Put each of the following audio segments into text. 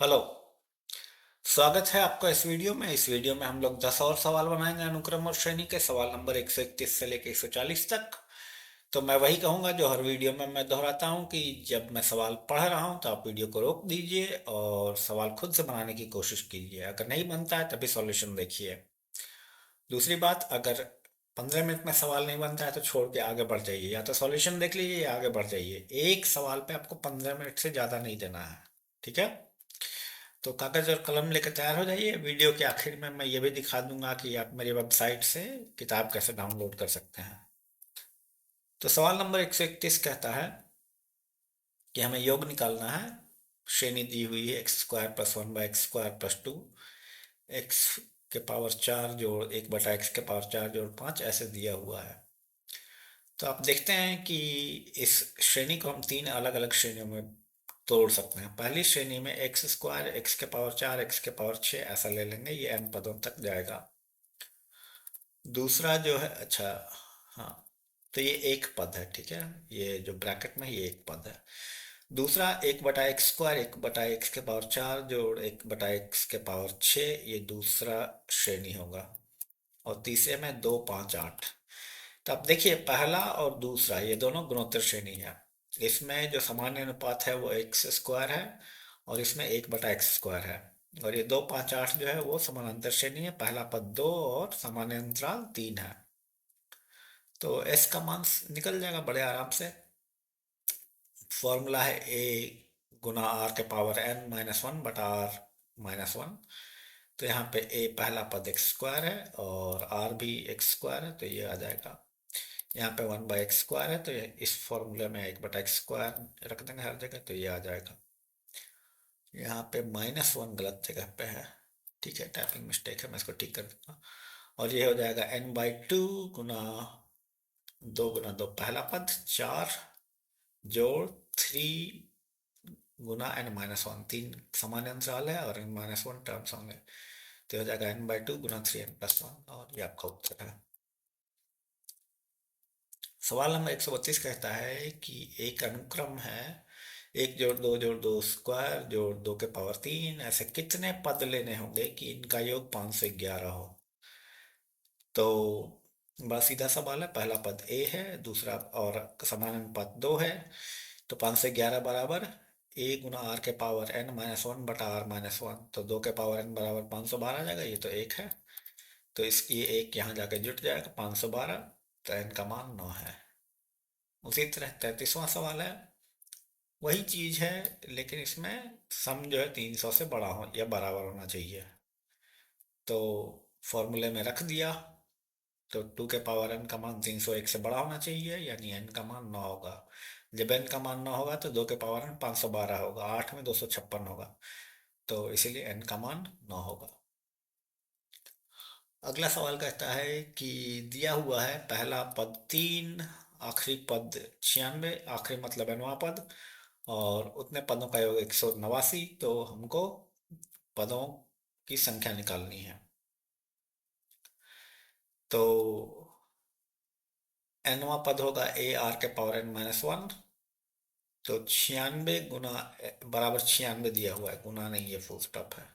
Hello. स्वागत है आपका इस वीडियो में हम लोग 10 और सवाल बनाएंगे अनुक्रम और श्रेणी के। सवाल नंबर 131 से लेकर 140 तक। तो मैं वही कहूंगा जो हर वीडियो में मैं दोहराता हूं कि जब मैं सवाल पढ़ रहा हूं तो आप वीडियो को रोक दीजिए और सवाल खुद से बनाने की कोशिश कीजिए। अगर नहीं बनता है तभी सॉल्यूशन देखिए। दूसरी बात, अगर 15 मिनट में सवाल नहीं बनता है तो छोड़ के आगे बढ़ जाइए, या तो सॉल्यूशन देख लीजिए या आगे बढ़ जाइए। एक सवाल पे आपको 15 मिनट से ज़्यादा नहीं देना है। ठीक है। तो कागज और कलम लेकर तैयार हो जाइए। वीडियो के आखिर में मैं ये भी दिखा दूंगा कि आप मेरी वेबसाइट से किताब कैसे डाउनलोड कर सकते हैं। तो सवाल नंबर 131 कहता है कि हमें योग निकालना है। श्रेणी दी हुई है x square plus 1/x² + 2, x के पावर 4 जोड़ 1/x के पावर 4 जोड़ 5 ऐसे दिया हुआ है। तो आप देखते हैं कि इस श्रेणी को हम तीन अलग अलग श्रेणियों में तोड़ सकते हैं। पहली श्रेणी में एक्स स्क्वायर, एक्स के पावर 4, एक्स के पावर 6 ऐसा ले लेंगे, ये एन पदों तक जाएगा। दूसरा जो है, अच्छा, हाँ, तो ये एक पद है। ठीक है, ये जो ब्रैकेट में ये एक पद है। दूसरा 1/x², 1/x के पावर 4 जोड़ 1/x के पावर 6, ये दूसरा श्रेणी होगा। और तीसरे में 2, 5, 8। तो अब देखिए, पहला और दूसरा ये दोनों गुणोत्तर श्रेणी है। इसमें जो सामान्य अनुपात है वो एक्स स्क्वायर है और इसमें 1/x² है। और ये 2, 5, 8 जो है वो समानांतर श्रेणी है। पहला पद 2 और सामान्य अंतराल 3 है। तो s का मान निकल जाएगा बड़े आराम से। फॉर्मूला है a गुना r के पावर n-1/r-1। तो यहाँ पे a पहला पद x² है और r भी x² है, तो ये आ जाएगा। यहाँ पे 1/x² है, तो ये इस फॉर्मूले में 1/x² रख देंगे हर जगह, तो ये आ जाएगा। यहाँ पे -1 गलत जगह पे है। ठीक है, टाइपिंग मिस्टेक है, मैं इसको ठीक कर देता हूँ। और ये हो जाएगा n/2 गुना 2 गुना 2 पहला पद 4 जोड़ 3 गुना n-1, 3 सामान्य अंतराल है और n-1 टर्म्स होंगे, तो हो जाएगा n/2 गुना 3n+1, और ये आपका उत्तर है। सवाल नंबर 132 कहता है कि एक अनुक्रम है 1 जोड़ 2 जोड़ 2 स्क्वायर जोड़ 2 के पावर 3, ऐसे कितने पद लेने होंगे कि इनका योग 511 हो। तो बड़ा सीधा सवाल है। पहला पद a है, दूसरा और समान अनुपात 2 है, तो 511 बराबर a गुना r के पावर n-1/r-1। तो 2 के पावर n बराबर 512 आ जाएगा, ये तो एक है, तो इस ये एक यहाँ जाके जुट जाएगा 512, तो n का मान 9 है। उसी तरह 33वां सवाल है, वही चीज है लेकिन इसमें सम जो है 300 से बड़ा हो या बराबर होना चाहिए। तो फॉर्मूले में रख दिया, तो 2 के पावर n का मान 301 से बड़ा होना चाहिए, यानी n का मान 9 होगा। जब n का मान 9 होगा तो 2 के पावर n 512 होगा, 8 में 256 होगा, तो इसीलिए n का मान 9 होगा। अगला सवाल कहता है कि दिया हुआ है पहला पद 3, आखिरी पद 96, आखिरी मतलब nवां पद, और उतने पदों का योग 189, तो हमको पदों की संख्या निकालनी है। तो nवां पद होगा a r के पावर n-1। तो 96 गुना बराबर 96 दिया हुआ है, गुना नहीं, ये फुल स्टॉप है।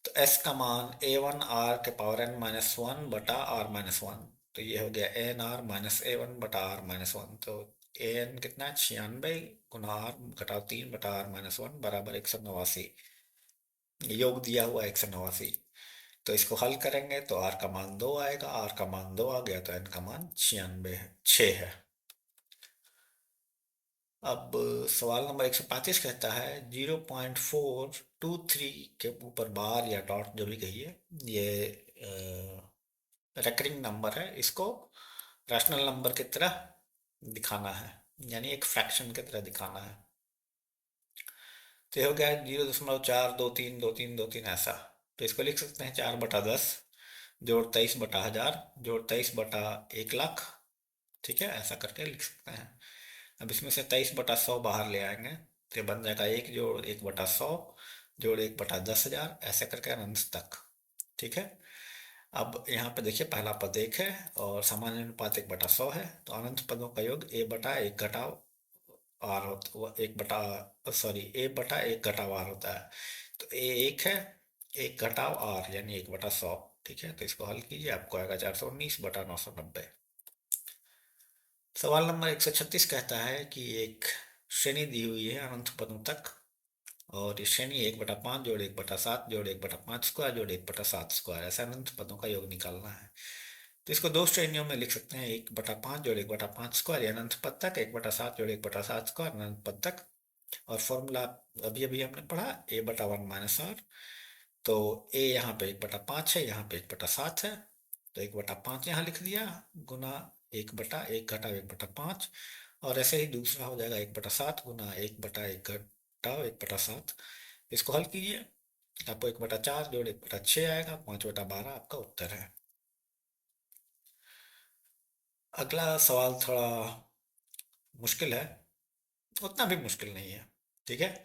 तो s का मान a1 r के पावर n-1/r-1। तो ये हो गया n r-a1/r-1। तो an कितना है, 96 गुना r घटाओ 3/r-1 बराबर 189। योग दिया हुआ 189। तो इसको हल करेंगे तो r का मान 2 आएगा, r का मान 2 आ गया तो n का मान 6 है। अब सवाल नंबर 135 कहता है 0.423 के ऊपर बार या डॉट जो भी कहिए, ये रेकरिंग नंबर है, इसको रैशनल नंबर की तरह दिखाना है, यानी एक फ्रैक्शन की तरह दिखाना है। तो ये हो गया 0.4232323 ऐसा। तो इसको लिख सकते हैं 4/10 जोड़ 23/1000 जोड़ 23/1 लाख। ठीक है, ऐसा करके लिख सकते हैं। अब इसमें से 23/100 बाहर ले आएंगे, तो ये बन जाएगा 1 जोड़ 1/100 जोड़ 1/10,000, ऐसे करके अनंत तक। ठीक है। अब यहाँ पे देखिए, पहला पद 1 है और सामान्य अनुपात 1/100 है, तो अनंत पदों का योग a/1 घटाओ आर होता, वो एक बटा, सॉरी ए बटा एक घटाव आर होता है। तो ए एक है, एक घटाव आर यानी 1/100। ठीक है, तो इसको हल कीजिए, आपको आएगा 419/990। सवाल नंबर 136 कहता है कि एक श्रेणी दी हुई है अनंत पदों तक, और ये श्रेणी 1/5 जोड़ 1/7 जोड़ 1/5 स्क्वायर जोड़ 1/7 स्क्वायर, ऐसा अनंत पदों का योग निकालना है। तो इसको दो श्रेणियों में लिख सकते हैं, 1/5 जोड़ 1/5 स्क्वायर या अनंत पद तक, 1/7 जोड़ 1/7 स्क्वायर अनंत पद तक। और फॉर्मूला अभी अभी हमने पढ़ा, a/1 - r। तो a यहाँ पे 1/5 है, यहाँ पे 1/7 है, तो 1/5 यहाँ लिख दिया, गुना 1/1 घटाव 1/5। और ऐसे ही दूसरा हो जाएगा 1/7 गुना 1/1 घटाव 1/7। इसको हल कीजिए, आपको 1/4 जोड़ 1/6 आएगा, 5/12 आपका उत्तर है। अगला सवाल थोड़ा मुश्किल है, उतना भी मुश्किल नहीं है। ठीक है,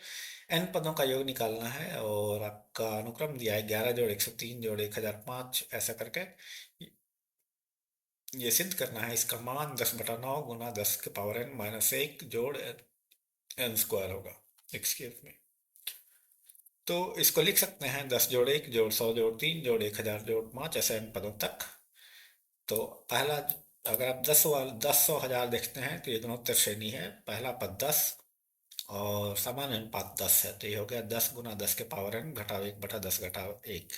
एन पदों का योग निकालना है और आपका अनुक्रम दिया है 11 जोड़ 103 जोड़ 1005 ऐसा करके। ये सिद्ध करना है, इसका मान 10/9 गुना 10⁻n - 1 जोड़ n स्क्वायर होगा x के में। तो इसको लिख सकते हैं 10 जोड़ 1 जोड़ 100 जोड़ 3 जोड़ 1000 जोड़ 5 ऐसे n पदों तक। तो पहला, अगर आप 10 100 1000 देखते हैं तो ये गुणोत्तर श्रेणी है, पहला पद 10 और समान अनुपात 10 है, तो ये हो गया 10 गुना 10⁻n घटाव 1/10 घटाव 1।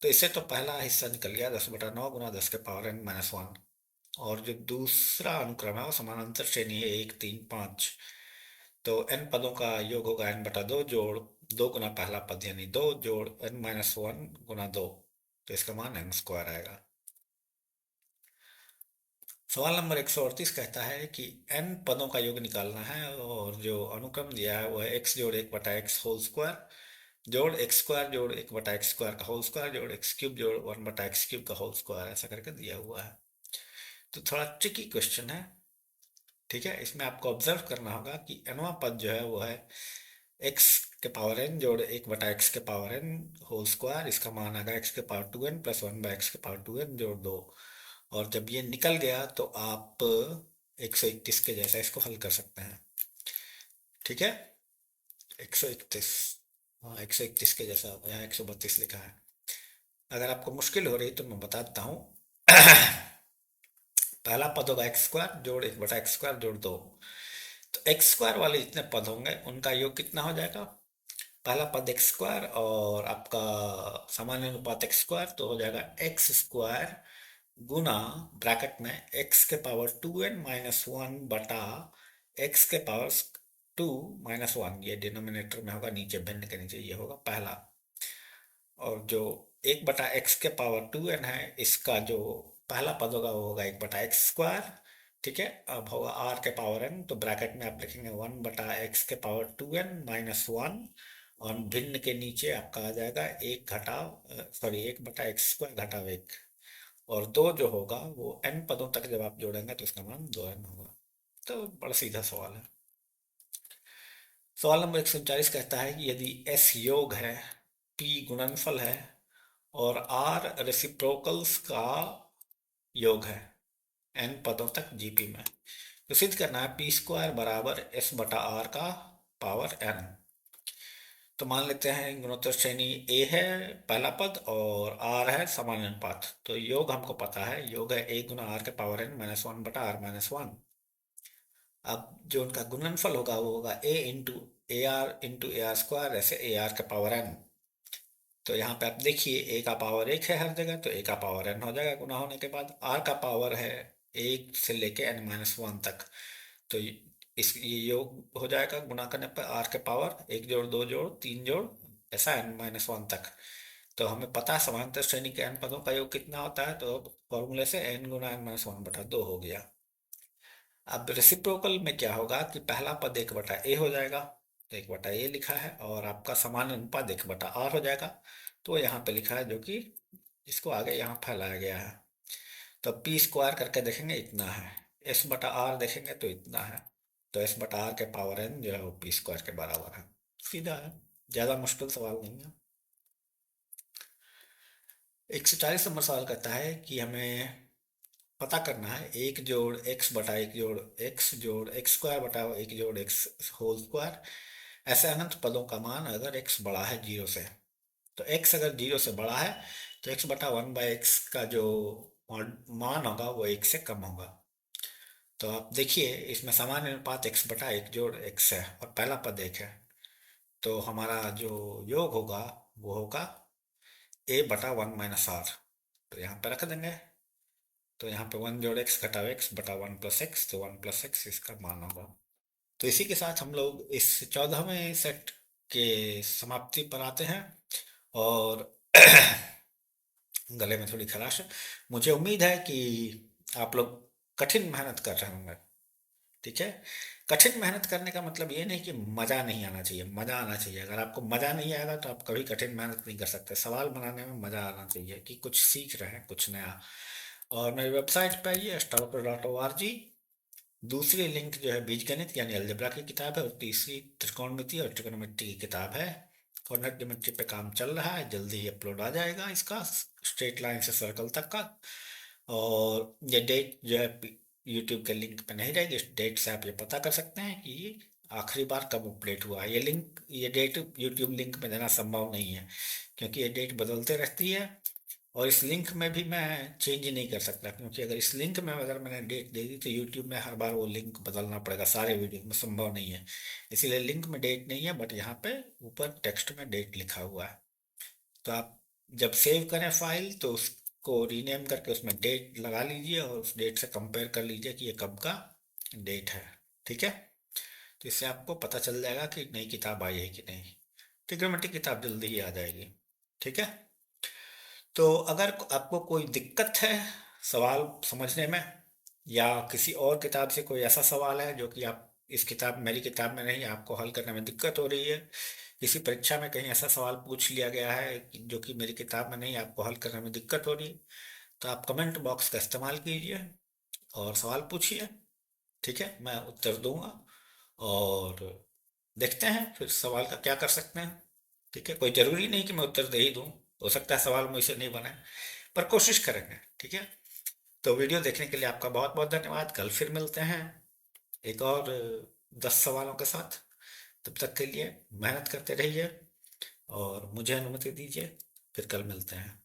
तो इससे तो पहला हिस्सा निकल गया 10/9 गुना 10⁻n - 1। और जो दूसरा अनुक्रम है वो समानांतर श्रेणी है 1 3 5। तो n पदों का योग होगा n/2 जोड़ 2 गुना पहला पद यानी 2 जोड़ n-1 गुना 2, तो इसका मान n स्क्वायर आएगा। सवाल नंबर 138 कहता है कि n पदों का योग निकालना है और जो अनुक्रम दिया है वो है x जोड़ 1/x होल स्क्वायर जोड़ x स्क्वायर जोड़ 1/x स्क्वायर का होल स्क्वायर जोड़ x क्यूब जोड़ 1/x क्यूब का होल स्क्वायर, ऐसा करके दिया हुआ है। तो थोड़ा ट्रिकी क्वेश्चन है। ठीक है, इसमें आपको ऑब्जर्व करना होगा कि nवां पद जो है वो है x के पावर n जोड़ 1/x के पावर n होल स्क्वायर, इसका मान आएगा x के पावर 2n प्लस 1/x के पावर 2n जोड़ 2। और जब ये निकल गया तो आप 131 के जैसा इसको हल कर सकते हैं। ठीक है, 131, हाँ 131 के जैसा, यहाँ 132 लिखा है। अगर आपको मुश्किल हो रही तो मैं बता देता हूँ। पहला पद होगा एक्स स्क्वायर जोड़ 1/x स्क्वायर जोड़ 2। तो एक्स स्क्वायर वाले जितने पद होंगे उनका योग कितना हो जाएगा, पहला पद एक्स स्क्वायर और आपका सामान्य अनुपात एक्स स्क्वायर, तो हो जाएगा एक्स स्क्वायर गुना ब्रैकेट में एक्स के पावर 2n-1 बटा एक्स के पावर 2 - 1, ये डिनोमिनेटर में होगा, नीचे भिन्न के नीचे ये होगा पहला। और जो 1/x के पावर 2n है, इसका जो पहला पद होगा वो होगा 1/x स्क्वायर। ठीक है, अब होगा r के पावर n, तो ब्रैकेट में आप लिखेंगे 1/x के पावर 2n-1, और भिन्न के नीचे आपका आ जाएगा 1/x स्क्वायर घटाव 1। और 2 जो होगा वो n पदों तक जब आप जोड़ेंगे तो उसका मान 2n होगा। तो बड़ा सीधा सवाल है। सवाल नंबर 139 कहता है कि यदि s योग है, p गुणनफल है और r रेसिप्रोकल्स का योग है n पदों तक जीपी में, तो सिद्ध करना है पी स्क्वायर बराबर s बटा आर का पावर n। तो मान लेते हैं गुणोत्तर श्रेणी a है पहला पद और r है समान अनुपात, तो योग हमको पता है, योग है a गुना r के पावर n-1 बटा r-1। अब जो उनका गुणनफल होगा वो होगा a into A R into A R square, ऐसे ए आर के पावर n। तो यहाँ पे आप देखिए a का पावर 1 है हर जगह, तो a का पावर n हो जाएगा गुना होने के बाद। r का पावर है 1 से लेके n-1 तक, तो इस ये योग हो जाएगा गुना करने पर r के पावर 1 जोड़ 2 जोड़ 3 जोड़ ऐसा n-1 तक। तो हमें पता है समांतर श्रेणी के n पदों का योग कितना होता है, तो फॉर्मूले से n गुना n-1 बटा 2 हो गया। अब रेसिप्रोकल में क्या होगा कि पहला पद 1/a हो जाएगा, तो 1/a लिखा है, और आपका समान अनुपात 1/r हो जाएगा, तो यहाँ पे लिखा है जो कि इसको आगे यहाँ फैलाया गया है। तो पी स्क्वायर करके देखेंगे इतना है, s बटा आर देखेंगे तो इतना है, तो s बटा आर के पावर n जो है वो पी स्क्वायर के बराबर है। सीधा है, ज़्यादा मुश्किल सवाल नहीं है। 140 नंबर सवाल कहता है कि हमें पता करना है, एक जोड़ एक्स बटा एक जोड़ एक्स जोड़ एक्स स्क्वायर बटा एक जोड़ एक्स होल स्क्वायर, ऐसे अनंत पदों का मान अगर एक्स बड़ा है जीरो से। तो एक्स अगर जीरो से बड़ा है तो एक्स बटा वन बाई एक्स का जो मान होगा वो एक से कम होगा। तो आप देखिए इसमें समान अनुपात एक्स बटा एक जोड़ एक्स है और पहला पद एक है, तो हमारा जो योग होगा वो होगा ए बटा वन माइनस आर। तो यहाँ पे रख देंगे, तो यहाँ पे वन जोड़ एक्स घटाव एक्स बटा वन प्लस एक्स, तो वन प्लस एक्स इसका मान होगा। तो इसी के साथ हम लोग इस 14वें सेट के समाप्ति पर आते हैं। और गले में थोड़ी खराश है। मुझे उम्मीद है कि आप लोग कठिन मेहनत कर रहे होंगे। ठीक है, कठिन मेहनत करने का मतलब ये नहीं कि मज़ा नहीं आना चाहिए, मज़ा आना चाहिए। अगर आपको मज़ा नहीं आएगा तो आप कभी कठिन मेहनत नहीं कर सकते। सवाल बनाने में मज़ा आना चाहिए कि कुछ सीख रहे हैं, कुछ नया। और मेरी वेबसाइट पे आइए astrologer.org। दूसरी लिंक जो है बीजगणित यानी अलजेब्रा की किताब है, और तीसरी त्रिकोणमिति और ट्रिग्नोमेट्री की किताब है। कोऑर्डिनेट ज्योमेट्री पे काम चल रहा है, जल्दी ही अपलोड आ जाएगा इसका, स्ट्रेट लाइन से सर्कल तक का। और ये डेट जो है यूट्यूब के लिंक पे नहीं रहेगी, इस डेट से आप ये पता कर सकते हैं कि ये आखिरी बार कब अपडेट हुआ है। ये डेट यूट्यूब लिंक में देना संभव नहीं है, क्योंकि ये डेट बदलते रहती है। और इस लिंक में भी मैं चेंज नहीं कर सकता, क्योंकि अगर इस लिंक में अगर मैंने डेट दे दी तो यूट्यूब में हर बार वो लिंक बदलना पड़ेगा, सारे वीडियो में संभव नहीं है। इसीलिए लिंक में डेट नहीं है, बट यहाँ पे ऊपर टेक्स्ट में डेट लिखा हुआ है। तो आप जब सेव करें फाइल तो उसको रीनेम करके उसमें डेट लगा लीजिए और उस डेट से कंपेयर कर लीजिए कि ये कब का डेट है। ठीक है, तो इससे आपको पता चल जाएगा कि नई किताब आई है कि नहीं। ट्रिग्नोमेट्री किताब जल्दी ही आ जाएगी। ठीक है, तो अगर आपको कोई दिक्कत है सवाल समझने में, या किसी और किताब से कोई ऐसा सवाल है जो कि आप इस किताब मेरी किताब में नहीं, आपको हल करने में दिक्कत हो रही है, किसी परीक्षा में कहीं ऐसा सवाल पूछ लिया गया है जो कि मेरी किताब में नहीं, आपको हल करने में दिक्कत हो रही है, तो आप कमेंट बॉक्स का इस्तेमाल कीजिए और सवाल पूछिए। ठीक है, मैं उत्तर दूंगा। और देखते हैं फिर सवाल का क्या कर सकते हैं। ठीक है, कोई ज़रूरी नहीं कि मैं उत्तर दे ही दूँ, हो सकता है सवाल मुझसे नहीं बने, पर कोशिश करेंगे। ठीक है, तो वीडियो देखने के लिए आपका बहुत बहुत धन्यवाद। कल फिर मिलते हैं एक और 10 सवालों के साथ। तब तक के लिए मेहनत करते रहिए और मुझे अनुमति दीजिए, फिर कल मिलते हैं।